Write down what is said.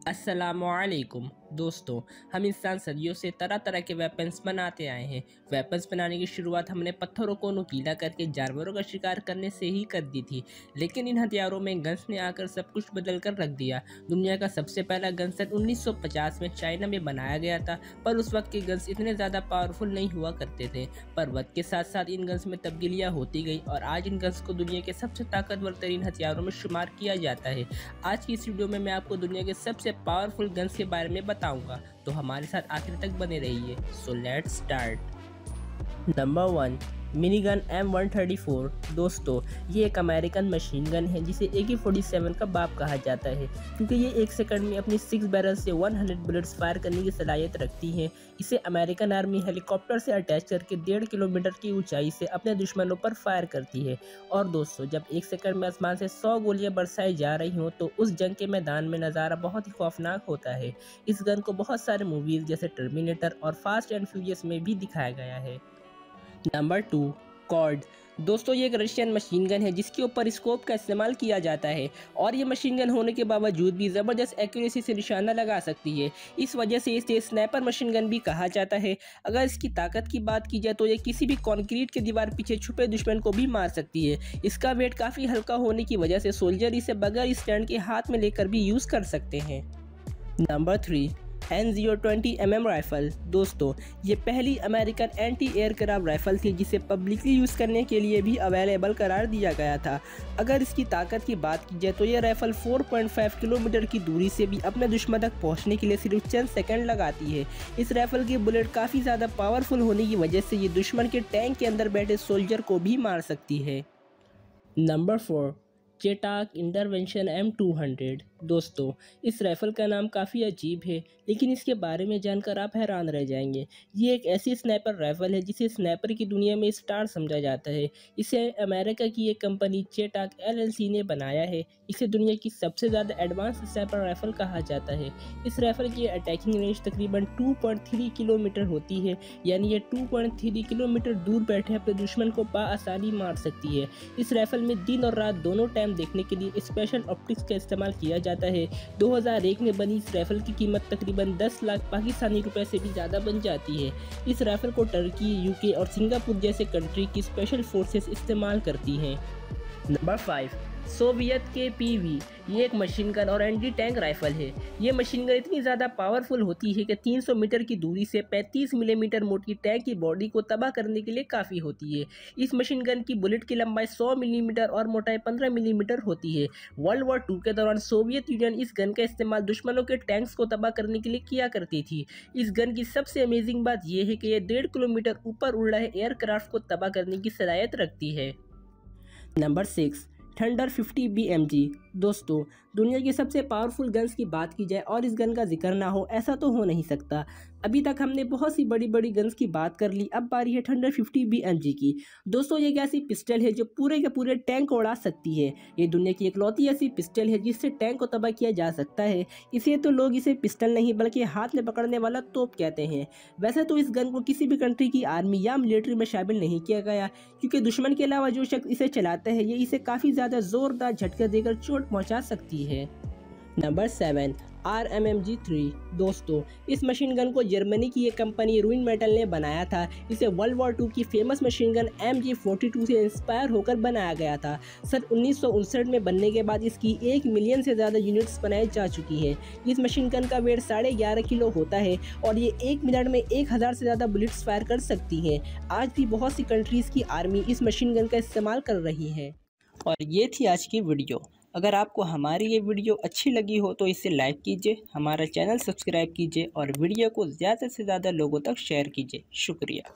अस्सलामु अलैकुम दोस्तों, हम इंसान सदियों से तरह तरह के वेपन्स बनाते आए हैं। वेपन्स बनाने की शुरुआत हमने पत्थरों को नुकीला करके जानवरों का शिकार करने से ही कर दी थी, लेकिन इन हथियारों में गन्स ने आकर सब कुछ बदल कर रख दिया। दुनिया का सबसे पहला गन सन 1950 में चाइना में बनाया गया था, पर उस वक्त के गन्स इतने ज़्यादा पावरफुल नहीं हुआ करते थे। पर वक्त के साथ साथ इन गन्स में तब्दीलियाँ होती गई और आज इन गन्स को दुनिया के सबसे ताकतवर तरीन हथियारों में शुमार किया जाता है। आज की इस वीडियो में मैं आपको दुनिया के सबसे पावरफुल गन्स के बारे में बताऊंगा, तो हमारे साथ आखिर तक बने रहिए। So let's start. Number 1, mini gun M134। दोस्तों, ये एक अमेरिकन मशीन गन है जिसे AK-47 का बाप कहा जाता है, क्योंकि ये एक सेकंड में अपनी 6 बैरल से 100 बुलेट्स फायर करने की सलाहियत रखती हैं। इसे अमेरिकन आर्मी हेलीकॉप्टर से अटैच करके 1.5 किलोमीटर की ऊंचाई से अपने दुश्मनों पर फायर करती है। और दोस्तों, जब एक सेकंड में आसमान से 100 गोलियां बरसाई जा रही हों तो उस जंग के मैदान में नज़ारा बहुत ही खौफनाक होता है। इस गन को बहुत सारे मूवीज़ जैसे टर्मिनेटर और फास्ट एंड फ्यूरियस में भी दिखाया गया है। नंबर 2, कॉर्ड। दोस्तों, ये एक रशियन मशीन गन है जिसके ऊपर स्कोप का इस्तेमाल किया जाता है और ये मशीन गन होने के बावजूद भी ज़बरदस्त एक्यूरेसी से निशाना लगा सकती है। इस वजह से इसे स्नैपर मशीन गन भी कहा जाता है। अगर इसकी ताकत की बात की जाए तो ये किसी भी कंक्रीट के दीवार पीछे छुपे दुश्मन को भी मार सकती है। इसका वेट काफ़ी हल्का होने की वजह से सोल्जर इसे बगैर स्टैंड के हाथ में लेकर भी यूज़ कर सकते हैं। Number 3, N020mm rifle. दोस्तों, ये पहली अमेरिकन एंटी एयरक्राफ्ट राइफल थी जिसे पब्लिकली यूज़ करने के लिए भी अवेलेबल करार दिया गया था। अगर इसकी ताकत की बात की जाए तो ये राइफल 4.5 किलोमीटर की दूरी से भी अपने दुश्मन तक पहुंचने के लिए सिर्फ चंद सेकंड लगाती है। इस राइफल की बुलेट काफ़ी ज़्यादा पावरफुल होने की वजह से ये दुश्मन के टैंक के अंदर बैठे सोल्जर को भी मार सकती है। नंबर 4, चेटाक इंटरवेंशन M200। दोस्तों, इस राइफ़ल का नाम काफ़ी अजीब है, लेकिन इसके बारे में जानकर आप हैरान रह जाएंगे। ये एक ऐसी स्नैपर राइफ़ल है जिसे स्नैपर की दुनिया में स्टार समझा जाता है। इसे अमेरिका की एक कंपनी चेटाक LLC ने बनाया है। इसे दुनिया की सबसे ज़्यादा एडवांस स्नैपर राइफ़ल कहा जाता है। इस राइफ़ल की अटैकिंग रेंज तकरीबन 2.3 किलोमीटर होती है, यानी ये 2.3 किलोमीटर दूर बैठे अपने दुश्मन को बाआसानी मार सकती है। इस राइफ़ल में दिन और रात दोनों टाइम देखने के लिए स्पेशल ऑप्टिक्स का इस्तेमाल किया जाता है। 2001 में बनी इस राइफल की कीमत तकरीबन 10 लाख पाकिस्तानी रुपए से भी ज़्यादा बन जाती है। इस राइफल को टर्की, UK और सिंगापुर जैसे कंट्री की स्पेशल फोर्सेस इस्तेमाल करती हैं। Number 5, Soviet KPV। ये एक मशीन गन और एंटी टैंक राइफल है। ये मशीन गन इतनी ज़्यादा पावरफुल होती है कि 300 मीटर की दूरी से 35 मिलीमीटर मोटी टैंक की बॉडी को तबाह करने के लिए काफ़ी होती है। इस मशीन गन की बुलेट की लंबाई 100 मिलीमीटर और मोटाई 15 मिलीमीटर होती है। वर्ल्ड वॉर 2 के दौरान सोवियत यूनियन इस गन का इस्तेमाल दुश्मनों के टैंक्स को तबाह करने के लिए किया करती थी। इस गन की सबसे अमेजिंग बात यह है कि यह 1.5 किलोमीटर ऊपर उड़ रहे एयरक्राफ्ट को तबाह करने की सलाहियत रखती है। Number 6, thunder 50 BMG। दोस्तों, दुनिया की सबसे पावरफुल गन्स की बात की जाए और इस गन का जिक्र ना हो, ऐसा तो हो नहीं सकता। अभी तक हमने बहुत सी बड़ी बड़ी गन्स की बात कर ली, अब बारी है थंडर 50 BMG की। दोस्तों, ये एक ऐसी पिस्टल है जो पूरे के पूरे टैंक को उड़ा सकती है। ये दुनिया की इकलौती ऐसी पिस्टल है जिससे टैंक को तबाह किया जा सकता है। इसे तो लोग इसे पिस्टल नहीं बल्कि हाथ में पकड़ने वाला तोप कहते हैं। वैसे तो इस गन को किसी भी कंट्री की आर्मी या मिलिट्री में शामिल नहीं किया गया, क्योंकि दुश्मन के अलावा जो शख्स इसे चलाता है ये इसे काफ़ी ज़्यादा ज़ोरदार झटका देकर चोट पहुँचा सकती है। Number 7, RMMG3। दोस्तों, इस मशीन गन को जर्मनी की एक कंपनी रूइन मेटल ने बनाया था। इसे वर्ल्ड वॉर 2 की फेमस मशीन गन MG42 से इंस्पायर होकर बनाया गया था। सन 1959 में बनने के बाद इसकी 1 मिलियन से ज़्यादा यूनिट्स बनाई जा चुकी हैं। इस मशीन गन का वेट 11.5 किलो होता है और ये 1 मिनट में 1000 से ज़्यादा बुलेट्स फायर कर सकती हैं। आज भी बहुत सी कंट्रीज़ की आर्मी इस मशीन गन का इस्तेमाल कर रही है। और ये थी आज की वीडियो। अगर आपको हमारी ये वीडियो अच्छी लगी हो तो इसे लाइक कीजिए, हमारा चैनल सब्सक्राइब कीजिए और वीडियो को ज़्यादा से ज़्यादा लोगों तक शेयर कीजिए। शुक्रिया।